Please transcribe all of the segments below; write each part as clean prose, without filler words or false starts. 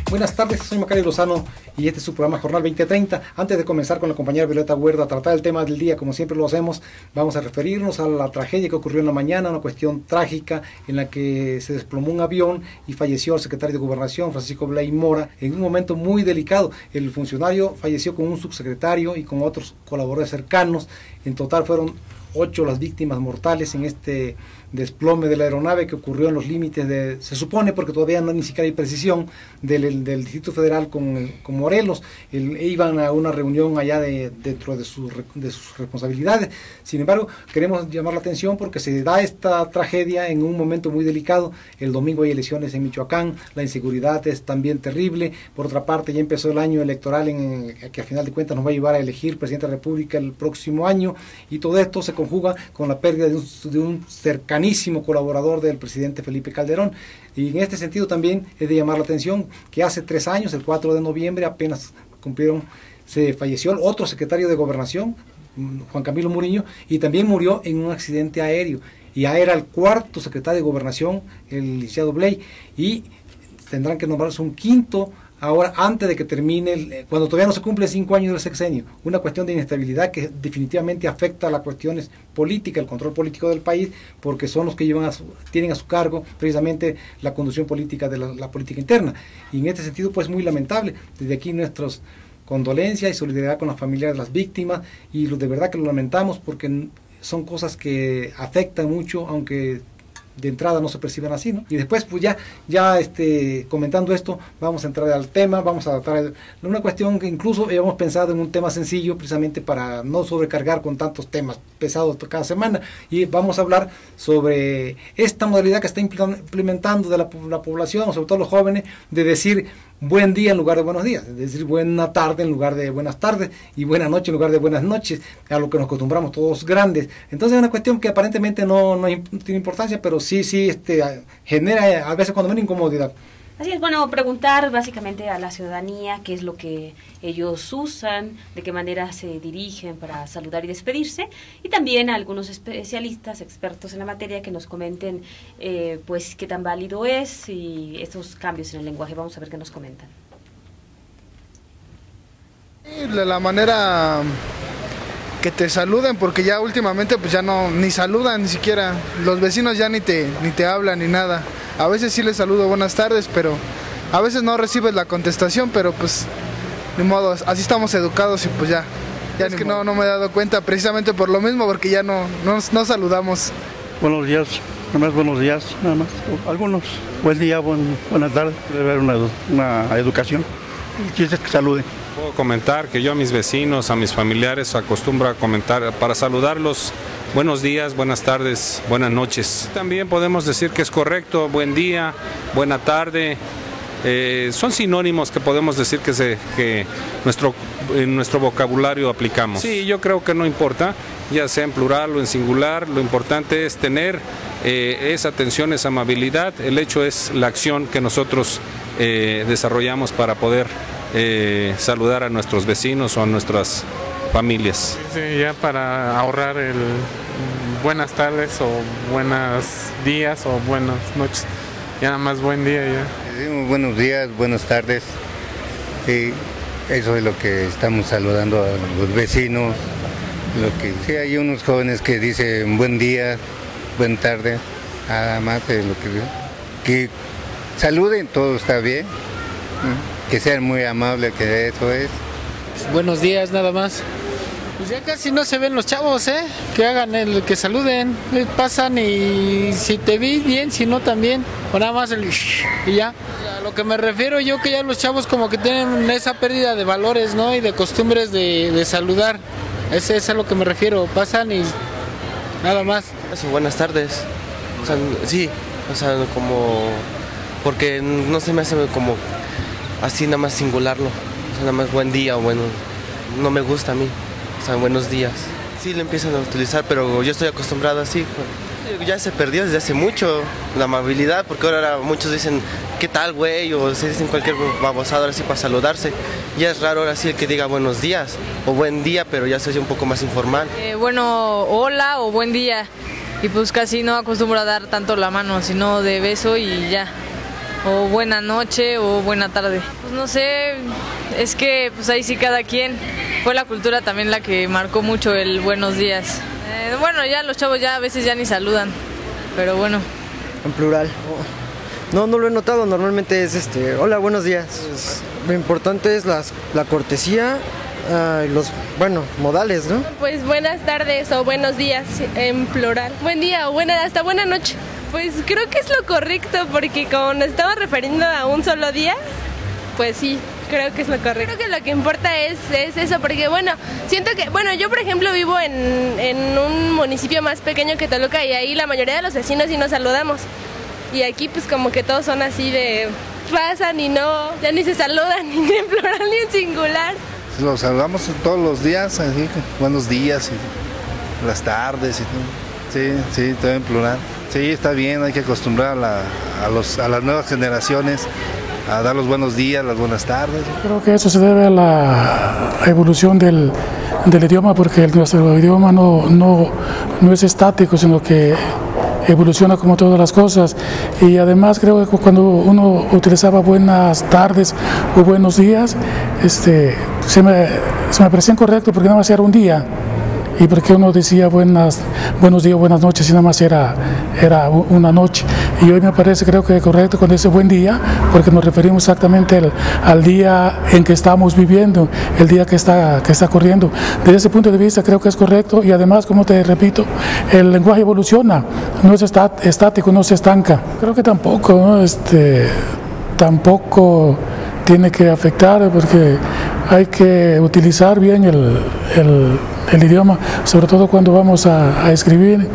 Buenas tardes, soy Macario Lozano y este es su programa Jornal 2030. Antes de comenzar con la compañera Violeta Huerta a tratar el tema del día, como siempre lo hacemos, vamos a referirnos a la tragedia que ocurrió en la mañana, una cuestión trágica en la que se desplomó un avión y falleció el secretario de Gobernación, Francisco Blay Mora, en un momento muy delicado. El funcionario falleció con un subsecretario y con otros colaboradores cercanos. En total fueron 8 las víctimas mortales en este desplome de la aeronave que ocurrió en los límites de, se supone, porque todavía no ni siquiera hay precisión, del Distrito Federal con Morelos. Iban a una reunión allá dentro de sus responsabilidades. Sin embargo, queremos llamar la atención porque se da esta tragedia en un momento muy delicado. El domingo hay elecciones en Michoacán, la inseguridad es también terrible. Por otra parte, ya empezó el año electoral que a final de cuentas nos va a llevar a elegir presidente de la República el próximo año, y todo esto se conjuga con la pérdida de un cercanísimo colaborador del presidente Felipe Calderón. Y en este sentido también es de llamar la atención que hace 3 años, el 4 de noviembre, apenas se falleció el otro secretario de Gobernación, Juan Camilo Muriño, y también murió en un accidente aéreo. Y ya era el 4º secretario de Gobernación, el licenciado Blay, y tendrán que nombrarse un 5º ahora, antes de que termine, cuando todavía no se cumplen 5 años del sexenio. Una cuestión de inestabilidad que definitivamente afecta a las cuestiones políticas, el control político del país, porque son los que tienen a su cargo precisamente la conducción política de la política interna. Y en este sentido, pues muy lamentable. Desde aquí nuestras condolencias y solidaridad con las familias de las víctimas, y de verdad que lo lamentamos porque son cosas que afectan mucho, aunque de entrada no se perciben así, ¿no? Y después, pues ya comentando esto, vamos a entrar al tema, vamos a tratar una cuestión que incluso habíamos pensado en un tema sencillo, precisamente para no sobrecargar con tantos temas pesados cada semana, y vamos a hablar sobre esta modalidad que está implementando de la población, sobre todo los jóvenes, de decir buen día en lugar de buenos días, es decir, buena tarde en lugar de buenas tardes, y buena noche en lugar de buenas noches, a lo que nos acostumbramos todos grandes. Entonces es una cuestión que aparentemente no tiene importancia, pero sí genera a veces cuando menos incomodidad. Así es, bueno, preguntar básicamente a la ciudadanía qué es lo que ellos usan, de qué manera se dirigen para saludar y despedirse, y también a algunos especialistas, expertos en la materia, que nos comenten pues qué tan válido es y estos cambios en el lenguaje. Vamos a ver qué nos comentan. La manera que te saluden, porque ya últimamente pues ya no, ni saludan ni siquiera, los vecinos ya ni te hablan ni nada. A veces sí les saludo buenas tardes, pero a veces no recibes la contestación, pero pues ni modo, así estamos educados y pues ya es que no me he dado cuenta precisamente por lo mismo, porque ya no saludamos. Buenos días, nada más buenos días, nada más. Algunos, buen día, buenas tardes, debe haber una educación. El chiste es que saluden. Puedo comentar que yo a mis vecinos, a mis familiares, acostumbro a comentar para saludarlos: buenos días, buenas tardes, buenas noches. También podemos decir que es correcto, buen día, buena tarde. Son sinónimos que podemos decir que en nuestro vocabulario aplicamos. Sí, yo creo que no importa, ya sea en plural o en singular, lo importante es tener esa atención, esa amabilidad. El hecho es la acción que nosotros desarrollamos para poder saludar a nuestros vecinos o a nuestras familias. Sí, ya para ahorrar el buenas tardes o buenos días o buenas noches, ya nada más buen día ya. Decimos buenos días, buenas tardes, y eso es lo que estamos saludando a los vecinos. Sí, hay unos jóvenes que dicen buen día, buena tarde, nada más de lo que saluden, todo está bien, que sean muy amables, que eso es. Buenos días, nada más. Pues ya casi no se ven los chavos, que hagan que saluden, pasan y si te vi bien, si no también, o nada más y ya. A lo que me refiero yo, que ya los chavos como que tienen esa pérdida de valores, ¿no? Y de costumbres de saludar. Eso es a lo que me refiero, pasan y nada más. Eso, buenas tardes. O sea, sí, o sea, como porque no se me hace como así nada más singularlo. O sea, nada más buen día o bueno, no me gusta a mí. O sea, buenos días. Sí, lo empiezan a utilizar, pero yo estoy acostumbrado así. Ya se perdió desde hace mucho la amabilidad, porque ahora muchos dicen, ¿qué tal, güey? O se dicen cualquier babosada ahora sí para saludarse. Ya es raro ahora sí el que diga buenos días o buen día, pero ya se oye un poco más informal. Bueno, hola o buen día. Y pues casi no acostumbro a dar tanto la mano, sino de beso y ya. o buena noche o buena tarde. Pues no sé, es que pues ahí sí cada quien. Fue la cultura también la que marcó mucho el buenos días. Bueno, ya los chavos ya a veces ya ni saludan, pero bueno. En plural. No lo he notado, normalmente es hola, buenos días. Lo importante es la cortesía y los, modales, ¿no? Pues buenas tardes o buenos días en plural. Buen día o hasta buena noche. Pues creo que es lo correcto porque como nos estamos refiriendo a un solo día, pues sí, creo que es lo correcto. Creo que lo que importa es eso, porque siento que, yo por ejemplo vivo en un municipio más pequeño que Toluca y ahí la mayoría de los vecinos sí nos saludamos. Y aquí pues como que todos son así de pasan y ya ni se saludan, ni en plural ni en singular. Los saludamos todos los días, así, buenos días y las tardes y todo. Sí, todo en plural. Sí, está bien, hay que acostumbrar a las nuevas generaciones a dar los buenos días, las buenas tardes. Creo que eso se debe a la evolución del idioma, porque nuestro idioma no es estático, sino que evoluciona como todas las cosas, y además creo que cuando uno utilizaba buenas tardes o buenos días, se me parecía incorrecto porque nada más era un día, y porque uno decía buenos días, buenas noches, y nada más era una noche. Y hoy me parece, creo que es correcto cuando dice buen día, porque nos referimos exactamente al día en que estamos viviendo, el día que está corriendo. Desde ese punto de vista creo que es correcto, y además, como te repito, el lenguaje evoluciona, no es estático, no se estanca. Creo que tampoco, ¿no? Tampoco tiene que afectar, porque hay que utilizar bien el idioma, sobre todo cuando vamos a escribir,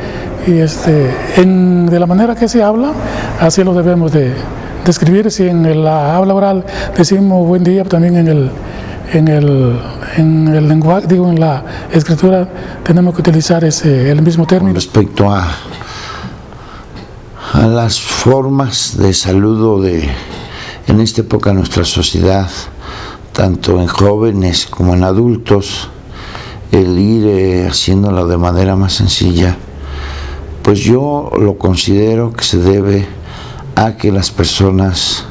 y de la manera que se habla, así lo debemos de escribir. Si en la habla oral decimos buen día, también en el lenguaje, en la escritura, tenemos que utilizar el mismo término. Con respecto a las formas de saludo en esta época de nuestra sociedad, tanto en jóvenes como en adultos, el ir haciéndolo de manera más sencilla, pues yo lo considero que se debe a que las personas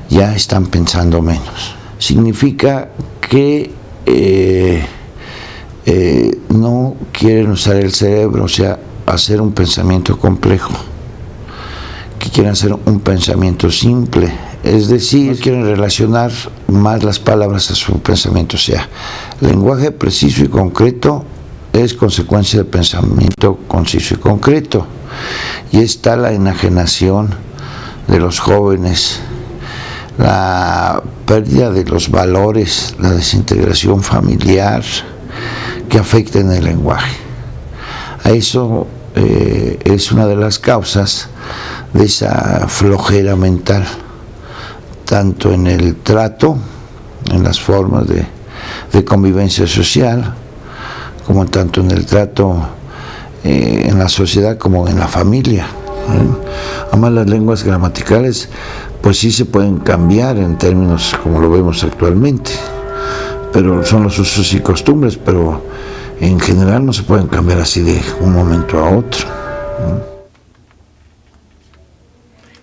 ya están pensando menos. Significa que no quieren usar el cerebro, o sea, hacer un pensamiento complejo, que quieren hacer un pensamiento simple. Es decir, quieren relacionar más las palabras a su pensamiento. O sea, lenguaje preciso y concreto es consecuencia de pensamiento conciso y concreto. Y está la enajenación de los jóvenes, la pérdida de los valores, la desintegración familiar que afectan el lenguaje. A eso es una de las causas de esa flojera mental, tanto en el trato, en las formas de convivencia social, como tanto en el trato en la sociedad como en la familia. Además, las lenguas gramaticales pues sí se pueden cambiar en términos como lo vemos actualmente, pero son los usos y costumbres, pero en general no se pueden cambiar así de un momento a otro.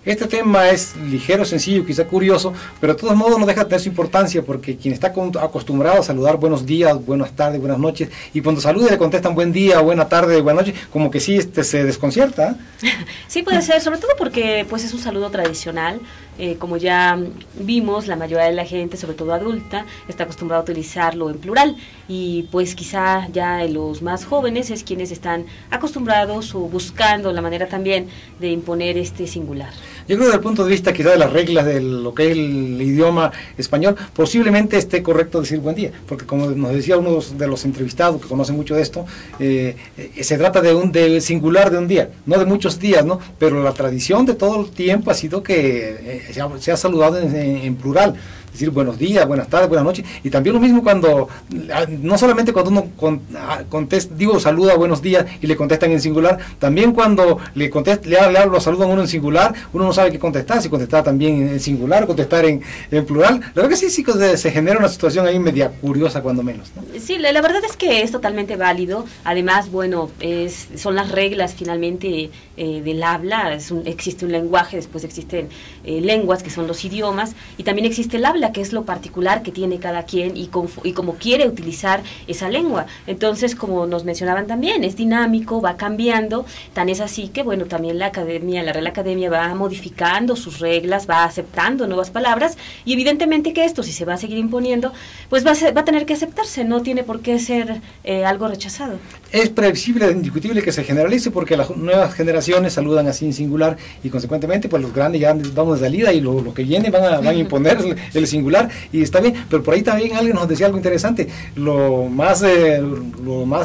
Este tema es ligero, sencillo, quizá curioso, pero de todos modos no deja de tener su importancia, porque quien está acostumbrado a saludar buenos días, buenas tardes, buenas noches, y cuando saluda le contestan buen día, buena tarde, buenas noches, como que sí se desconcierta. Sí, puede ser, sobre todo porque pues es un saludo tradicional. Como ya vimos, la mayoría de la gente, sobre todo adulta, está acostumbrada a utilizarlo en plural, y pues quizá ya los más jóvenes es quienes están acostumbrados o buscando la manera también de imponer este singular. Yo creo que desde el punto de vista quizá de las reglas de lo que es el idioma español, posiblemente esté correcto decir buen día, porque como nos decía uno de los entrevistados que conoce mucho de esto, se trata de singular de un día, no de muchos días, ¿no? Pero la tradición de todo el tiempo ha sido que se ha saludado en plural. decir buenos días, buenas tardes, buenas noches, y también lo mismo cuando, no solamente cuando uno contesta, saluda buenos días y le contestan en singular, también cuando le lo saludan uno en singular, uno no sabe qué contestar, si contestar también en singular, contestar en plural. La verdad que sí se genera una situación ahí media curiosa cuando menos, ¿no? Sí, la verdad es que es totalmente válido. Además, bueno, son las reglas finalmente del habla. Existe un lenguaje, después existen lenguas que son los idiomas, y también existe el habla, que es lo particular que tiene cada quien y cómo quiere utilizar esa lengua. Entonces, como nos mencionaban también, es dinámico, va cambiando, tan es así que, bueno, también la Real Academia va modificando sus reglas, va aceptando nuevas palabras, y evidentemente que esto, si se va a seguir imponiendo, pues va a tener que aceptarse, no tiene por qué ser algo rechazado. Es previsible, indiscutible que se generalice, porque las nuevas generaciones saludan así en singular, y consecuentemente pues los grandes ya vamos de salida, y los que vienen van a imponer el singular, y está bien. Pero por ahí también alguien nos decía algo interesante. Lo más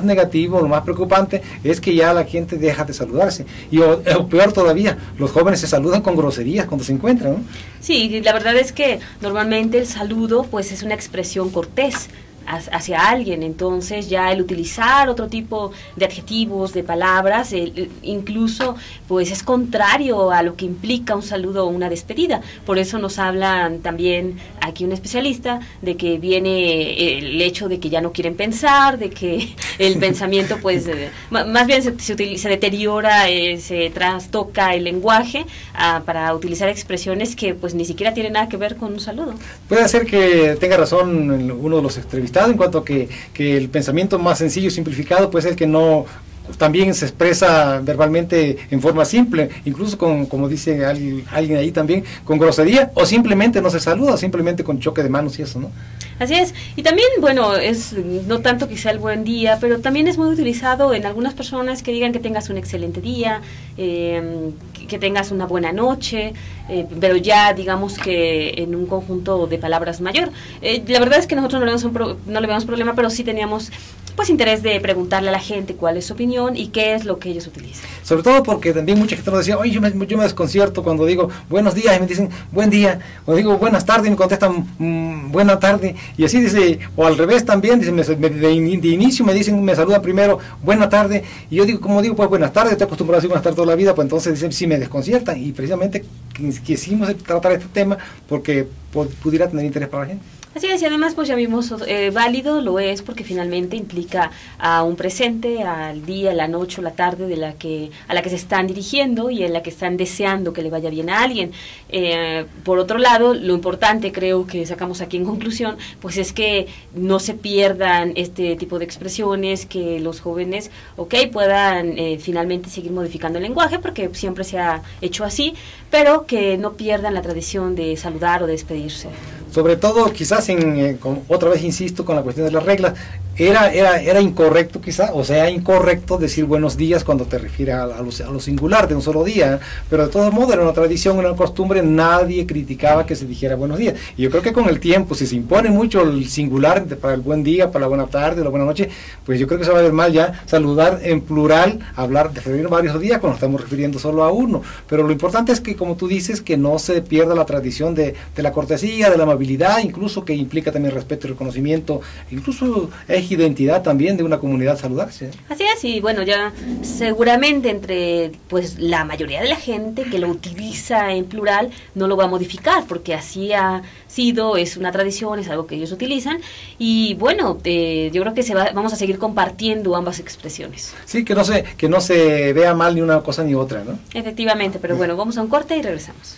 negativo, lo más preocupante es que ya la gente deja de saludarse, y o peor todavía, los jóvenes se saludan con groserías cuando se encuentran, ¿no? Sí, la verdad es que normalmente el saludo pues es una expresión cortés hacia alguien, entonces ya el utilizar otro tipo de adjetivos, de palabras, incluso pues es contrario a lo que implica un saludo o una despedida. Por eso nos hablan también aquí un especialista de que viene el hecho de que ya no quieren pensar, de que el pensamiento pues más bien se deteriora, se trastoca el lenguaje para utilizar expresiones que pues ni siquiera tienen nada que ver con un saludo. Puede ser que tenga razón uno de los entrevistados en cuanto a que el pensamiento más sencillo y simplificado pues es el que no también se expresa verbalmente en forma simple, incluso como dice alguien ahí también, con grosería, o simplemente no se saluda, o simplemente con choque de manos y eso, ¿no? Así es, y también, bueno, es no tanto quizá el buen día, pero también es muy utilizado en algunas personas que digan que tengas un excelente día, que tengas una buena noche, pero ya digamos que en un conjunto de palabras mayor. La verdad es que nosotros no le vemos problema, pero sí teníamos pues interés de preguntarle a la gente cuál es su opinión y qué es lo que ellos utilizan. Sobre todo porque también mucha gente nos decía, oye, yo me desconcierto cuando digo buenos días y me dicen buen día, o digo buenas tardes y me contestan buena tarde, y así dice, o al revés también, dice, de inicio me saludan primero buena tarde, y yo digo, como digo, pues buenas tardes, estoy acostumbrado a decir buenas tardes toda la vida, pues entonces dicen, sí me desconciertan, y precisamente quisimos tratar este tema porque pudiera tener interés para la gente. Así es, y además pues ya vimos, válido lo es porque finalmente implica a un presente, al día, la noche o la tarde a la que se están dirigiendo y en la que están deseando que le vaya bien a alguien. Por otro lado, lo importante creo que sacamos aquí en conclusión, pues es que no se pierdan este tipo de expresiones, que los jóvenes, puedan finalmente seguir modificando el lenguaje, porque siempre se ha hecho así, pero que no pierdan la tradición de saludar o de despedirse. Sobre todo, quizás, otra vez insisto con la cuestión de las reglas, era incorrecto quizá, o sea, incorrecto decir buenos días cuando te refieres a lo singular de un solo día, pero de todos modos era una tradición, una costumbre, nadie criticaba que se dijera buenos días. Y yo creo que con el tiempo, si se impone mucho el singular para el buen día, para la buena tarde, la buena noche, pues yo creo que se va a ver mal ya saludar en plural, hablar de referir varios días cuando estamos refiriendo solo a uno. Pero lo importante es que, como tú dices, que no se pierda la tradición de la cortesía, de la amabilidad, incluso que implica también respeto y reconocimiento, incluso es identidad también de una comunidad saludarse. Así es, y bueno, ya seguramente entre pues la mayoría de la gente que lo utiliza en plural no lo va a modificar, porque así ha sido, es una tradición, es algo que ellos utilizan, y bueno, yo creo que vamos a seguir compartiendo ambas expresiones. Sí, que no se vea mal ni una cosa ni otra, ¿no? Efectivamente, pero bueno, vamos a un corte y regresamos.